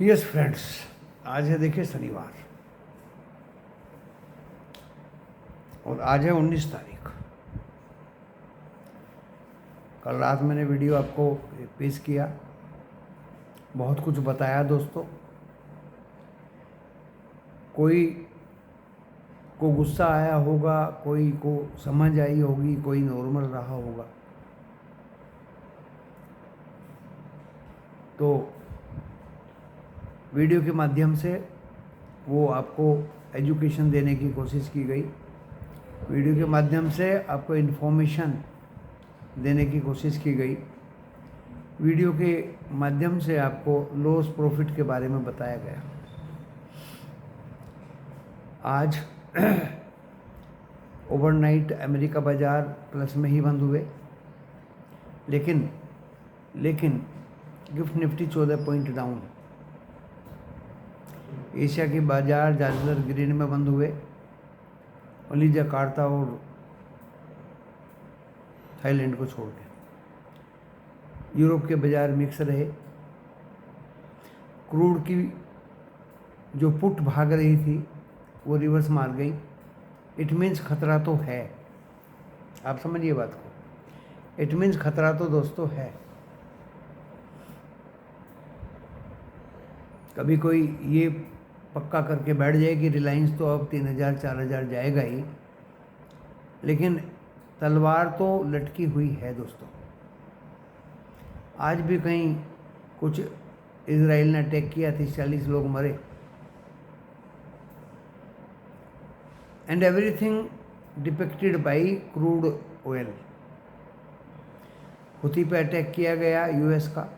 Yes friends, आज है देखिए शनिवार और आज है 19 तारीख। कल रात मैंने वीडियो आपको पेश किया, बहुत कुछ बताया दोस्तों। कोई को गुस्सा आया होगा, कोई को समझ आई होगी, कोई नॉर्मल रहा होगा। तो वीडियो के माध्यम से वो आपको एजुकेशन देने की कोशिश की गई, वीडियो के माध्यम से आपको इन्फॉर्मेशन देने की कोशिश की गई, वीडियो के माध्यम से आपको लॉस प्रॉफिट के बारे में बताया गया। आज ओवरनाइट अमेरिका बाज़ार प्लस में ही बंद हुए, लेकिन gift Nifty 14 point down. Asia के बाजार ज़्यादातर ग्रीन में बंद हुए, ओनली जकार्ता और थाईलैंड को छोड़ के। यूरोप के बाजार मिक्स रहे। क्रूड की जो पुट भाग रही थी वो रिवर्स मार गई। इट मीन्स खतरा तो है, आप समझिए बात को। इट मीन्स खतरा तो दोस्तों है। कभी कोई ये पक्का करके बैठ जाए कि रिलायंस तो अब 3000 4000 जाएगा ही, लेकिन तलवार तो लटकी हुई है दोस्तों। आज भी कहीं कुछ इजराइल ने अटैक किया, 30-40 लोग मरे। And everything depicted by crude oil. Houthi पे अटैक किया गया यूएस का।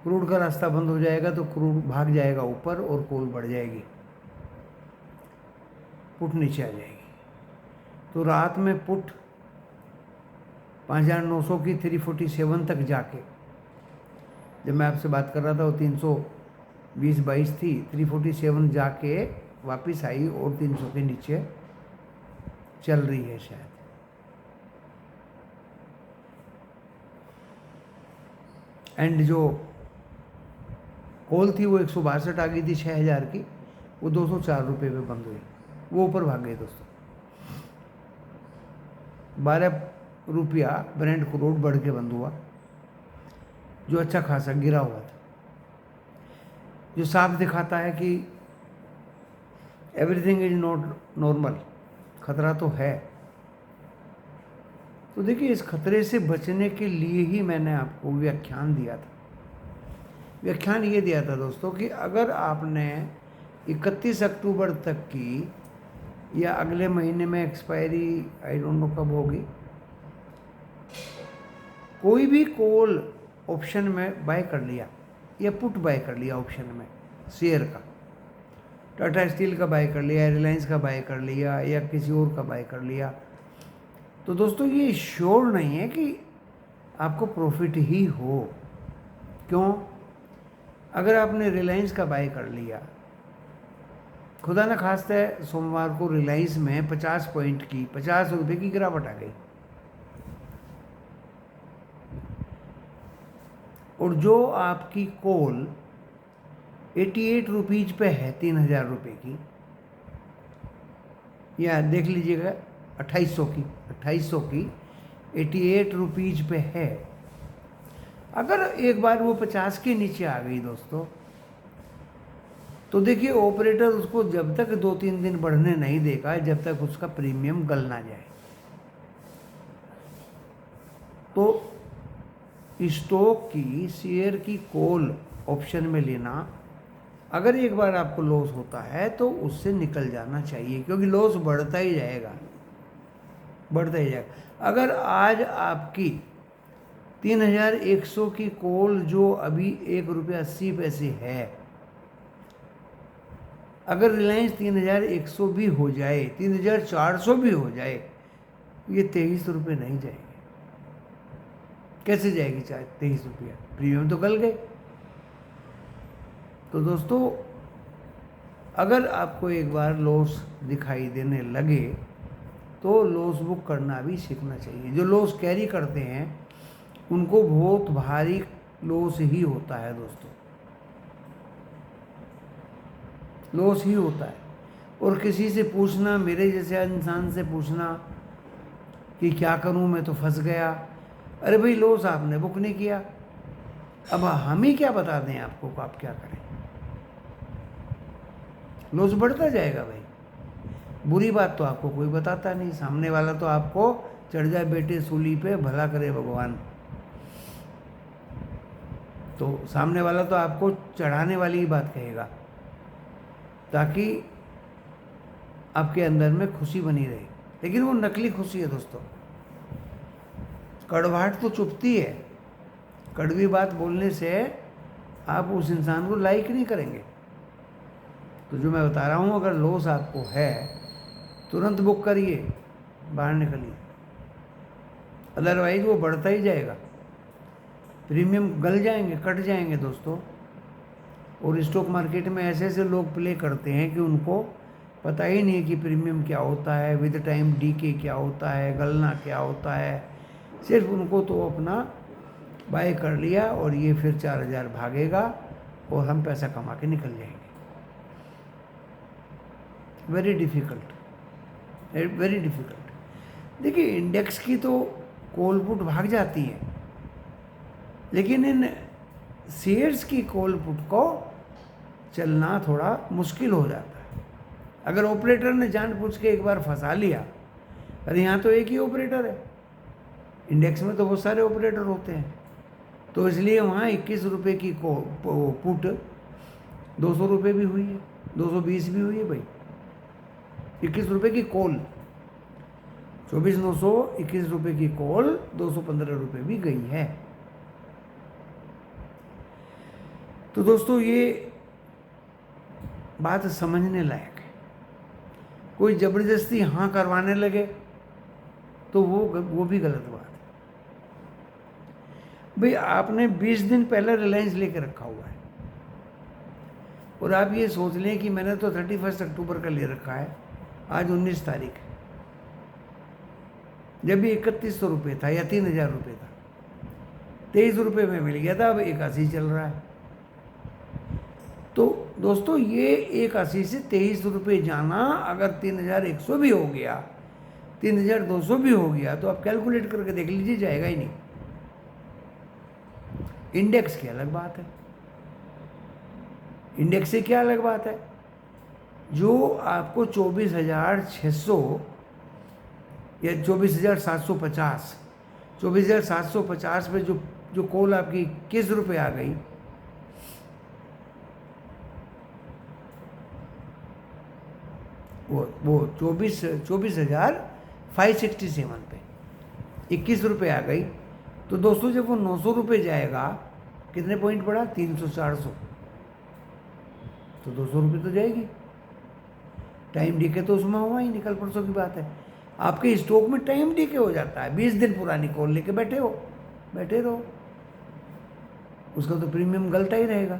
क्रूड का रास्ता बंद हो जाएगा तो क्रूड भाग जाएगा ऊपर और कोल बढ़ जाएगी, पुट नीचे आ जाएगी। तो रात में पुट 5900 की 347 तक जाके, जब मैं आपसे बात कर रहा था वो 320-22 थी, 347 जाके वापस आई और 300 के नीचे चल रही है शायद। एंड जो कॉल थी वो 162 आ गई थी 6000 की, वो 204 रुपये पे बंद हुई, वो ऊपर भाग गई दोस्तों। 12 रुपया ब्रेंट क्रूड बढ़ के बंद हुआ, जो अच्छा खासा गिरा हुआ था, जो साफ दिखाता है कि एवरीथिंग इज नॉट नॉर्मल। खतरा तो है। तो देखिए, इस खतरे से बचने के लिए ही मैंने आपको व्याख्यान दिया था। व्याख्यान ये दिया था दोस्तों कि अगर आपने 31 अक्टूबर तक की या अगले महीने में एक्सपायरी आई डोंट नो कब होगी, कोई भी कॉल ऑप्शन में बाय कर लिया या पुट बाय कर लिया ऑप्शन में शेयर का, टाटा स्टील का बाय कर लिया, रिलायंस का बाय कर लिया या किसी और का बाय कर लिया, तो दोस्तों ये श्योर नहीं है कि आपको प्रॉफिट ही हो। क्यों? अगर आपने रिलायंस का बाय कर लिया, खुदा न खास्ता सोमवार को रिलायंस में 50 पॉइंट की 50 रुपये की गिरावट आ गई, और जो आपकी कॉल 88 रुपीज पे है 3000 रुपये की, या देख लीजिएगा 2800 की 88 रुपीज पे है। अगर एक बार वो 50 के नीचे आ गई दोस्तों, तो देखिए ऑपरेटर उसको जब तक 2-3 दिन बढ़ने नहीं देगा जब तक उसका प्रीमियम गल ना जाए। तो स्टॉक की शेयर की कॉल ऑप्शन में लेना, अगर एक बार आपको लॉस होता है तो उससे निकल जाना चाहिए, क्योंकि लॉस बढ़ता ही जाएगा। अगर आज आपकी 3100 की कॉल जो अभी 1 रुपया 80 पैसे है, अगर रिलायंस 3100 भी हो जाए, 3400 भी हो जाए, ये 23 रुपये नहीं जाएगी। कैसे जाएगी 23 रुपया? प्रीमियम तो गल गए। तो दोस्तों, अगर आपको एक बार लॉस दिखाई देने लगे तो लॉस बुक करना भी सीखना चाहिए। जो लॉस कैरी करते हैं उनको बहुत भारी लॉस ही होता है दोस्तों, लॉस ही होता है। और किसी से पूछना, मेरे जैसे इंसान से पूछना कि क्या करूं, मैं तो फंस गया, अरे भाई लॉस आपने बुक नहीं किया, अब हम ही क्या बता दें आपको को आप क्या करें। लॉस बढ़ता जाएगा भाई। बुरी बात तो आपको कोई बताता नहीं, सामने वाला तो आपको चढ़ जाए बेटे सूली पे, भला करे भगवान। तो सामने वाला तो आपको चढ़ाने वाली ही बात कहेगा ताकि आपके अंदर में खुशी बनी रहे, लेकिन वो नकली खुशी है दोस्तों। कड़वाहट तो चुभती है, कड़वी बात बोलने से आप उस इंसान को लाइक नहीं करेंगे। तो जो मैं बता रहा हूँ, अगर लॉस आपको है तुरंत बुक करिए, बाहर निकलिए, अदरवाइज वो बढ़ता ही जाएगा, प्रीमियम गल जाएंगे, कट जाएंगे दोस्तों। और स्टॉक मार्केट में ऐसे ऐसे लोग प्ले करते हैं कि उनको पता ही नहीं है कि प्रीमियम क्या होता है, विद टाइम डीके क्या होता है, गलना क्या होता है। सिर्फ उनको तो अपना बाय कर लिया और ये फिर 4000 भागेगा और हम पैसा कमा के निकल जाएंगे। Very difficult, very difficult. देखिए इंडेक्स की तो कॉल पुट भाग जाती है, लेकिन इन शेयर्स की कॉल पुट को चलना थोड़ा मुश्किल हो जाता है। अगर ऑपरेटर ने जानबूझ के एक बार फंसा लिया, अरे यहाँ तो एक ही ऑपरेटर है, इंडेक्स में तो बहुत सारे ऑपरेटर होते हैं, तो इसलिए वहाँ 21 रुपये की पुट 200 रुपये भी हुई है, 220 भी हुई है भाई। 21 रुपये की कॉल, 24,900, 21 रुपये की कॉल 215 रुपये भी गई है। तो दोस्तों ये बात समझने लायक है। कोई ज़बरदस्ती हाँ करवाने लगे तो वो भी गलत बात है भाई। आपने 20 दिन पहले रिलायंस लेके रखा हुआ है और आप ये सोच लें कि मैंने तो 31 अक्टूबर का ले रखा है, आज 19 तारीख है, जब भी 3100 रुपये था या 3000 रुपये था, 23 रुपये में मिल गया था, अब 81 चल रहा है। तो दोस्तों ये 81 से 23 रुपये जाना अगर 3100 भी हो गया, 3200 भी हो गया, तो आप कैलकुलेट करके देख लीजिए, जाएगा ही नहीं। इंडेक्स की अलग बात है, इंडेक्स से क्या अलग बात है, जो आपको 24,600 या 24,750, 24,750 पे जो कॉल आपकी 21 रुपये आ गई, वो 24,567 पे 21 रुपये आ गई। तो दोस्तों जब वो 900 रुपये जाएगा, कितने पॉइंट पड़ा, 300-400, तो 200 रुपये तो जाएगी। टाइम डीके तो उसमें हुआ ही नहीं, कल परसों की बात है। आपके स्टॉक में टाइम डीके हो जाता है, 20 दिन पुरानी कॉल लेके बैठे रहो, उसका तो प्रीमियम गलता ही रहेगा।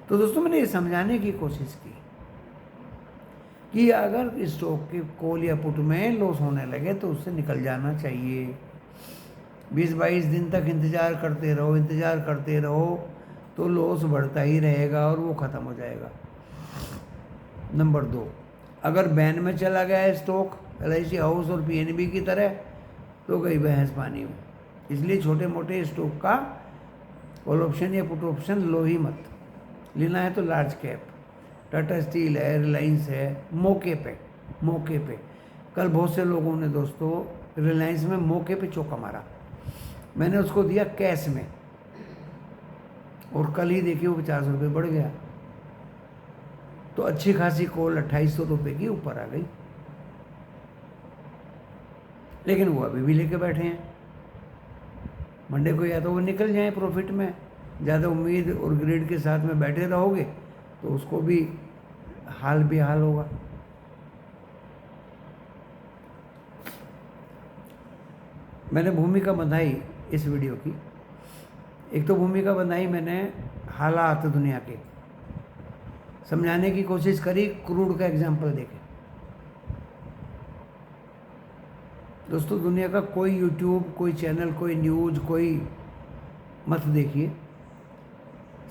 तो दोस्तों मैंने ये समझाने की कोशिश की कि अगर स्टॉक के कॉल या पुट में लॉस होने लगे तो उससे निकल जाना चाहिए। 20-22 दिन तक इंतज़ार करते रहो तो लॉस बढ़ता ही रहेगा और वो ख़त्म हो जाएगा। नंबर 2, अगर बैन में चला गया है स्टॉक, LIC हाउस और PNB की तरह, तो गई भैंस पानी में। इसलिए छोटे मोटे स्टॉक का कॉल ऑप्शन या पुट ऑप्शन लो ही मत। लेना है तो लार्ज कैप, टाटा स्टील है, रिलायंस है, मौके पे। कल बहुत से लोगों ने दोस्तों रिलायंस में मौके पे चौका मारा, मैंने उसको दिया कैश में, और कल ही देखिए वो 50 रुपये बढ़ गया। तो अच्छी खासी कॉल 2800 रुपये की ऊपर आ गई, लेकिन वो अभी भी लेके बैठे हैं। मंडे को या तो वो निकल जाए प्रॉफिट में, ज़्यादा उम्मीद और ग्रेड के साथ में बैठे रहोगे तो उसको भी हाल बेहाल होगा। मैंने भूमिका बंधाई इस वीडियो की, एक तो भूमिका बंधाई मैंने हालात दुनिया के समझाने की कोशिश करी, क्रूड का एग्जाम्पल देके। दोस्तों दुनिया का कोई यूट्यूब, कोई चैनल, कोई न्यूज़, कोई मत देखिए,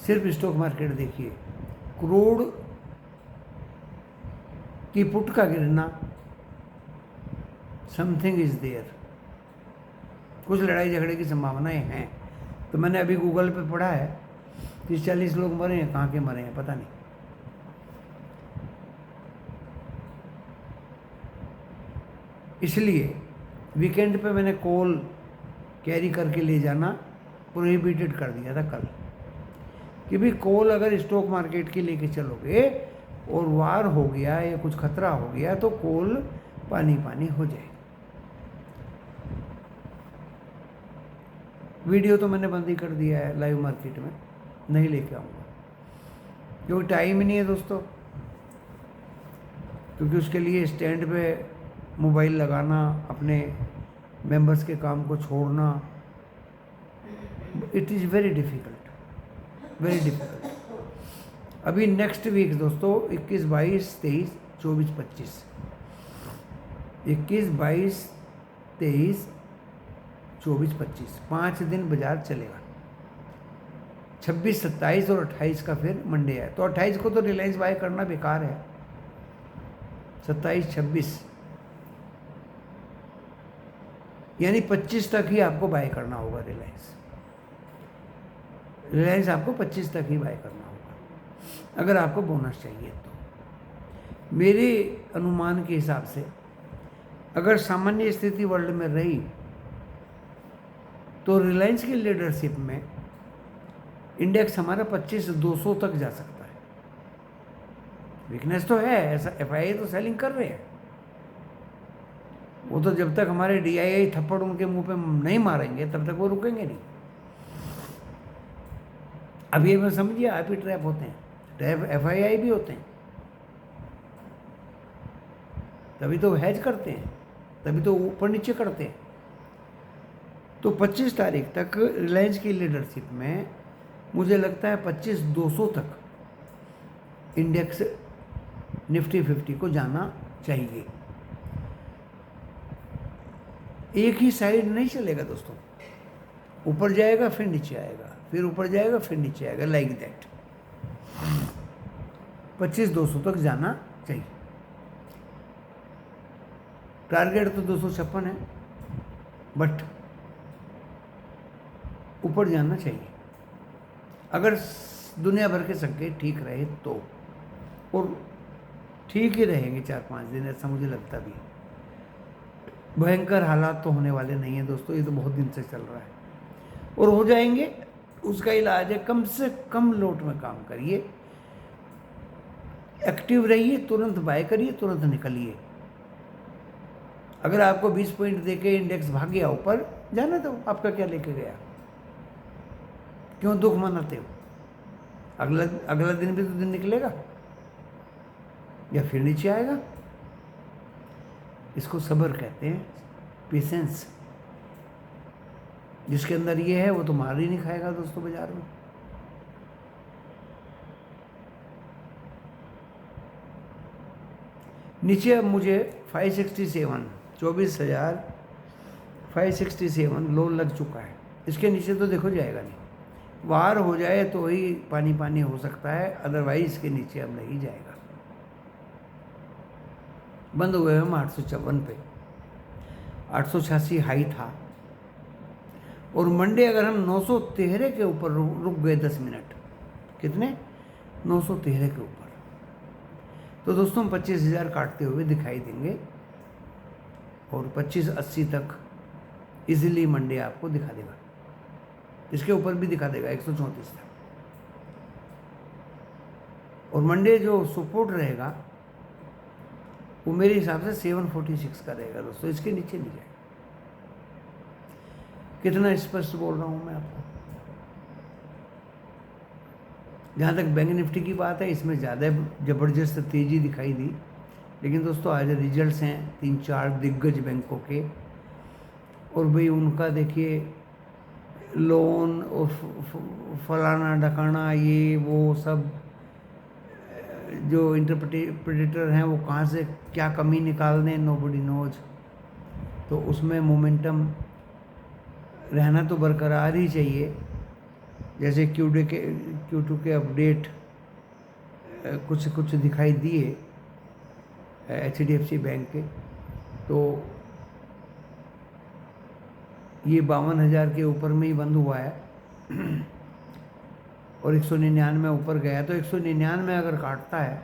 सिर्फ स्टॉक मार्केट देखिए। क्रूड की पुट का गिरना, समथिंग इज देयर, कुछ लड़ाई झगड़े की संभावनाएं हैं। तो मैंने अभी गूगल पे पढ़ा है 30-40 लोग मरे हैं, कहाँ के मरे हैं पता नहीं। इसलिए वीकेंड पे मैंने कॉल कैरी करके ले जाना प्रोहिबिटेड कर दिया था कल, कि भाई कॉल अगर स्टॉक मार्केट की लेके चलोगे और वार हो गया या कुछ खतरा हो गया तो कॉल पानी पानी हो जाए। वीडियो तो मैंने बंद ही कर दिया है, लाइव मार्केट में नहीं लेके आऊँगा क्योंकि टाइम ही नहीं है दोस्तों, क्योंकि उसके लिए स्टैंड पे मोबाइल लगाना, अपने मेंबर्स के काम को छोड़ना, it is very difficult, very difficult. अभी नेक्स्ट वीक दोस्तों 21, 22, 23, 24, 25, 21, 22, 23, 24, 25 5 दिन बाजार चलेगा। 26, 27 और 28 का फिर मंडे है, तो 28 को तो रिलायंस बाय करना बेकार है। 27, 26 यानी 25 तक ही आपको बाय करना होगा। रिलायंस आपको 25 तक ही बाय करना होगा अगर आपको बोनस चाहिए तो। मेरे अनुमान के हिसाब से अगर सामान्य स्थिति वर्ल्ड में रही तो रिलायंस की लीडरशिप में इंडेक्स हमारा 25,200 तक जा सकता है। वीकनेस तो है, ऐसा एफआईआई तो सेलिंग कर रहे हैं, वो तो जब तक हमारे डीआईआई थप्पड़ उनके मुंह पे नहीं मारेंगे तब तक वो रुकेंगे नहीं। अब ये मैं समझिए, आप ही ट्रैप होते हैं, ट्रैप एफआईआई भी होते हैं, तभी तो हैज करते हैं, तभी तो ऊपर नीचे करते हैं। तो 25 तारीख तक रिलायंस की लीडरशिप में मुझे लगता है 25,200 तक इंडेक्स निफ्टी 50 को जाना चाहिए। एक ही साइड नहीं चलेगा दोस्तों, ऊपर जाएगा फिर नीचे आएगा, फिर ऊपर जाएगा फिर नीचे आएगा, लाइक दैट। 25,200 तक जाना चाहिए। टारगेट तो 256 है, बट ऊपर जाना चाहिए अगर दुनिया भर के संकेत ठीक रहे तो, और ठीक ही रहेंगे 4-5 दिन, ऐसा मुझे लगता भी है। भयंकर हालात तो होने वाले नहीं हैं दोस्तों, ये तो बहुत दिन से चल रहा है और हो जाएंगे। उसका इलाज है कम से कम लोट में काम करिए, एक्टिव रहिए, तुरंत बाय करिए, तुरंत निकलिए। अगर आपको 20 पॉइंट देके इंडेक्स भाग गया ऊपर, जाने दो, आपका क्या लेके गया, क्यों दुख मनाते हो? अगला दिन भी तो दिन निकलेगा या फिर नीचे आएगा। इसको सब्र कहते हैं, पेशेंस। जिसके अंदर ये है वो तो मार ही नहीं खाएगा दोस्तों बाजार में। नीचे अब मुझे 567 24,567 लो लग चुका है। इसके नीचे तो देखो जाएगा नहीं, वार हो जाए तो ही पानी पानी हो सकता है, अदरवाइज इसके नीचे अब नहीं जाएगा। बंद हुए हम 854 पे, 886 हाई था, और मंडे अगर हम 913 के ऊपर रुक गए 10 मिनट, कितने 913 के ऊपर, तो दोस्तों हम 25,000 काटते हुए दिखाई देंगे और 2580 तक इजीली मंडे आपको दिखा देगा, इसके ऊपर भी दिखा देगा 134 तक। और मंडे जो सपोर्ट रहेगा वो मेरे हिसाब से 746 का रहेगा दोस्तों, इसके नीचे नहीं जाएगा। कितना स्पष्ट बोल रहा हूं मैं आपको। जहाँ तक बैंक निफ्टी की बात है, इसमें ज़्यादा ज़बरदस्त तेज़ी दिखाई दी, लेकिन दोस्तों आज रिजल्ट्स हैं 3-4 दिग्गज बैंकों के, और भाई उनका देखिए लोन और फलाना ढकाना ये वो सब जो इंटरप्रेटर हैं वो कहाँ से क्या कमी निकाल दें, नोबडी नोज। तो उसमें मोमेंटम रहना तो बरकरार ही चाहिए, जैसे Q2 के अपडेट कुछ कुछ दिखाई दिए HDFC बैंक के, तो ये 52,000 के ऊपर में ही बंद हुआ है और 199 ऊपर गया। तो 199 अगर काटता है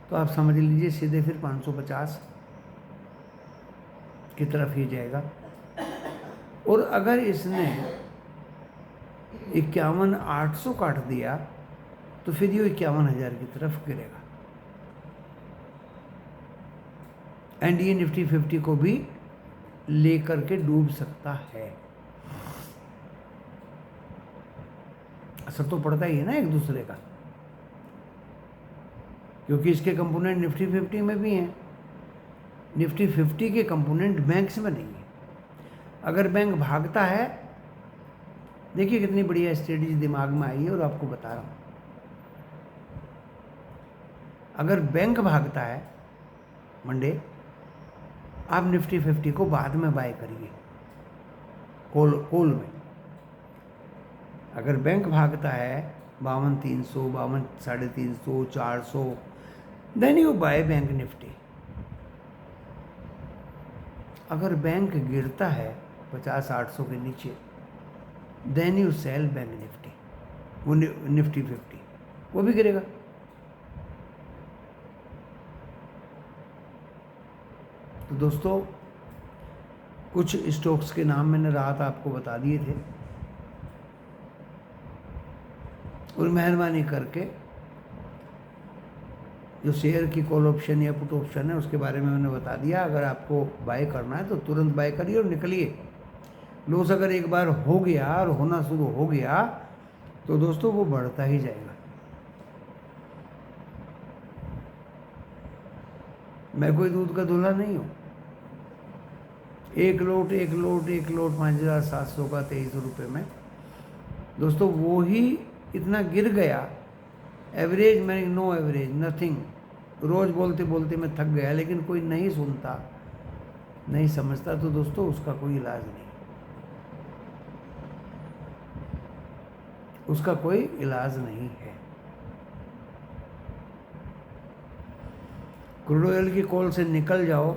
तो आप समझ लीजिए सीधे फिर 550 की तरफ ही जाएगा। और अगर इसने 51,800 काट दिया तो फिर ये 51,000 की तरफ गिरेगा। एंड ये निफ्टी 50 को भी लेकर के डूब सकता है। असर तो पड़ता ही है ना एक दूसरे का, क्योंकि इसके कंपोनेंट निफ्टी 50 में भी हैं। निफ्टी 50 के कंपोनेंट बैंक्स में नहीं है। अगर बैंक भागता है, देखिए कितनी बढ़िया स्ट्रेटजी दिमाग में आई है और आपको बता रहा हूँ। अगर बैंक भागता है मंडे, आप निफ्टी 50 को बाद में बाय करिए कॉल में। अगर बैंक भागता है 52,300, 52,350, 400, then you buy bank Nifty. अगर बैंक गिरता है 50-800 के नीचे, then you sell bank Nifty, वो निफ्टी 50 वो भी गिरेगा। तो दोस्तों, कुछ स्टॉक्स के नाम मैंने रात आपको बता दिए थे, और मेहरबानी करके जो शेयर की कॉल ऑप्शन या पुट ऑप्शन है उसके बारे में मैंने बता दिया। अगर आपको बाय करना है तो तुरंत बाय करिए और निकलिए। लॉस अगर एक बार हो गया और होना शुरू हो गया तो दोस्तों वो बढ़ता ही जाएगा। मैं कोई दूध का दूल्हा नहीं हूँ। एक लोट 5,700 का 23 रुपये में दोस्तों वो ही इतना गिर गया। एवरेज मैंने नो एवरेज नथिंग, रोज़ बोलते बोलते मैं थक गया, लेकिन कोई नहीं सुनता, नहीं समझता, तो दोस्तों उसका कोई इलाज नहीं, उसका कोई इलाज नहीं है। क्रूड ऑयल की कॉल से निकल जाओ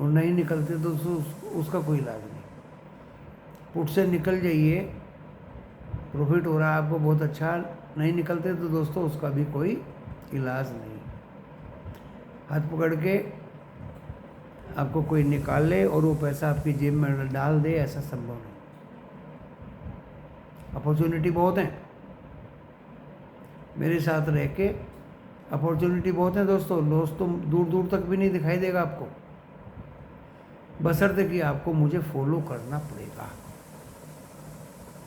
और नहीं निकलते तो उसका कोई इलाज नहीं। पुट से निकल जाइए, प्रॉफिट हो रहा है आपको बहुत अच्छा, नहीं निकलते तो दोस्तों उसका भी कोई इलाज नहीं। हाथ पकड़ के आपको कोई निकाल ले और वो पैसा आपकी जेब में डाल दे, ऐसा संभव नहीं। अपॉर्चुनिटी बहुत हैं, मेरे साथ रह के अपॉर्चुनिटी बहुत है दोस्तों। लॉस तो दूर दूर तक भी नहीं दिखाई देगा आपको, बशर्ते कि आपको मुझे फॉलो करना पड़ेगा।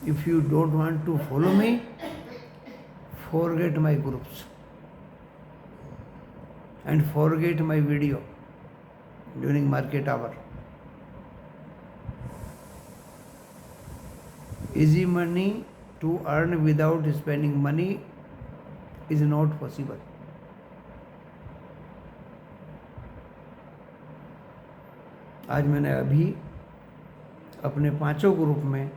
If you don't want to follow me, forget my groups and forget my video during market hour. Easy money to earn without spending money is not possible. आज मैंने अभी अपने 5 ग्रुप में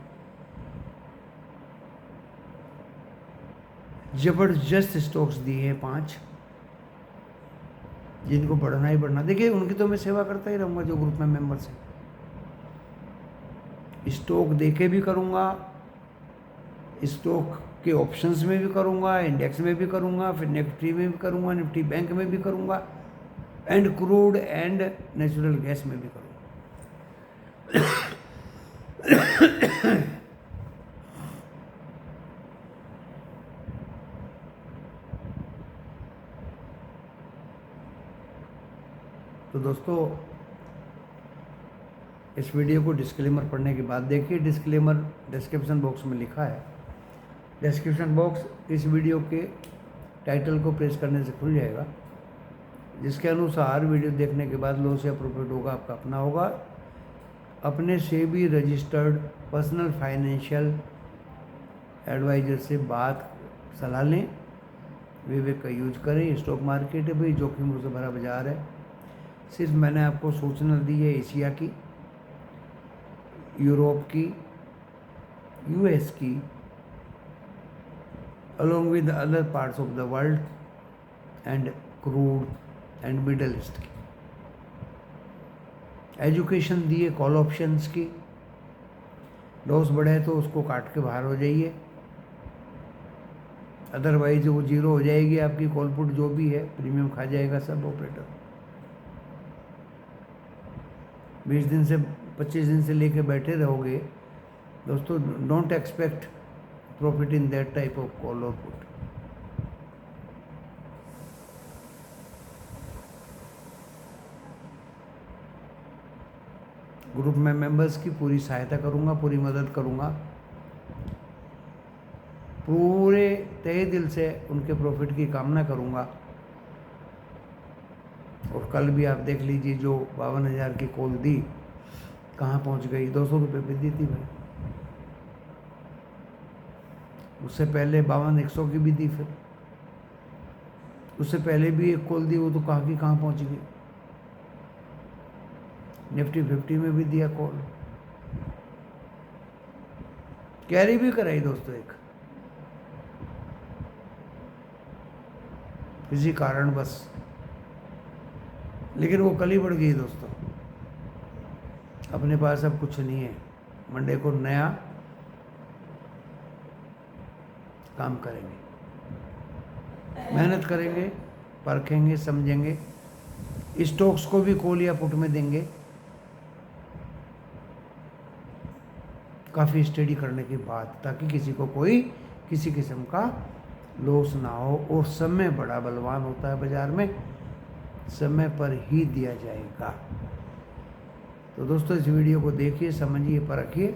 जबरदस्त स्टॉक्स दिए हैं 5, जिनको बढ़ना ही बढ़ना। देखिए उनकी तो मैं सेवा करता ही रहूँगा जो ग्रुप में मेंबर्स हैं। स्टॉक देके भी करूँगा, स्टॉक के ऑप्शंस में भी करूँगा, इंडेक्स में भी करूँगा, फिर निफ्टी में भी करूँगा, निफ्टी बैंक में भी करूँगा, and crude and natural gas में भी करूँगा। तो दोस्तों, इस वीडियो को डिस्क्लेमर पढ़ने के बाद देखिए, डिस्क्लेमर डिस्क्रिप्शन बॉक्स में लिखा है। डिस्क्रिप्शन बॉक्स इस वीडियो के टाइटल को प्रेस करने से खुल जाएगा, जिसके अनुसार वीडियो देखने के बाद लॉस या प्रॉफिट होगा आपका अपना होगा। अपने से भी रजिस्टर्ड पर्सनल फाइनेंशियल एडवाइज़र से बात सलाह लें, विवेक का यूज करें। स्टॉक मार्केट है भाई, जोखिमों से भरा बाजार है। सिर्फ मैंने आपको सूचना दी है एशिया की, यूरोप की, यूएस की, along with other parts of the world and crude and middle east की। एजुकेशन दिए कॉल ऑप्शंस की, लॉस बढ़े तो उसको काट के बाहर हो जाइए, अदरवाइज वो जीरो हो जाएगी आपकी कॉल पुट, जो भी है प्रीमियम खा जाएगा सब ऑपरेटर। 20 दिन से 25 दिन से लेके बैठे रहोगे दोस्तों, don't expect profit in that type of call और पुट। ग्रुप में मेंबर्स की पूरी सहायता करूंगा, पूरी मदद करूंगा, पूरे तहे दिल से उनके प्रॉफिट की कामना करूंगा। और कल भी आप देख लीजिए, जो 52,000 की कॉल दी कहाँ पहुंच गई, 200 रुपये पे दी थी भाई। उससे पहले 52,100 की भी दी, फिर उससे पहले भी एक कॉल दी, वो तो कहाँ की कहाँ पहुंच गई। निफ्टी 50 में भी दिया कॉल, कैरी भी कराई दोस्तों एक, किसी कारण बस, लेकिन वो कल ही बढ़ गई दोस्तों। अपने पास अब कुछ नहीं है, मंडे को नया काम करेंगे, मेहनत करेंगे, परखेंगे, समझेंगे, स्टॉक्स को भी कॉल या पुट में देंगे, काफ़ी स्टडी करने के बाद, ताकि किसी को कोई किसी किस्म का लॉस ना हो। और समय बड़ा बलवान होता है बाजार में, समय पर ही दिया जाएगा। तो दोस्तों इस वीडियो को देखिए, समझिए, परखिए।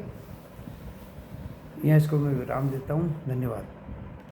यहाँ इसको मैं विराम देता हूँ। धन्यवाद।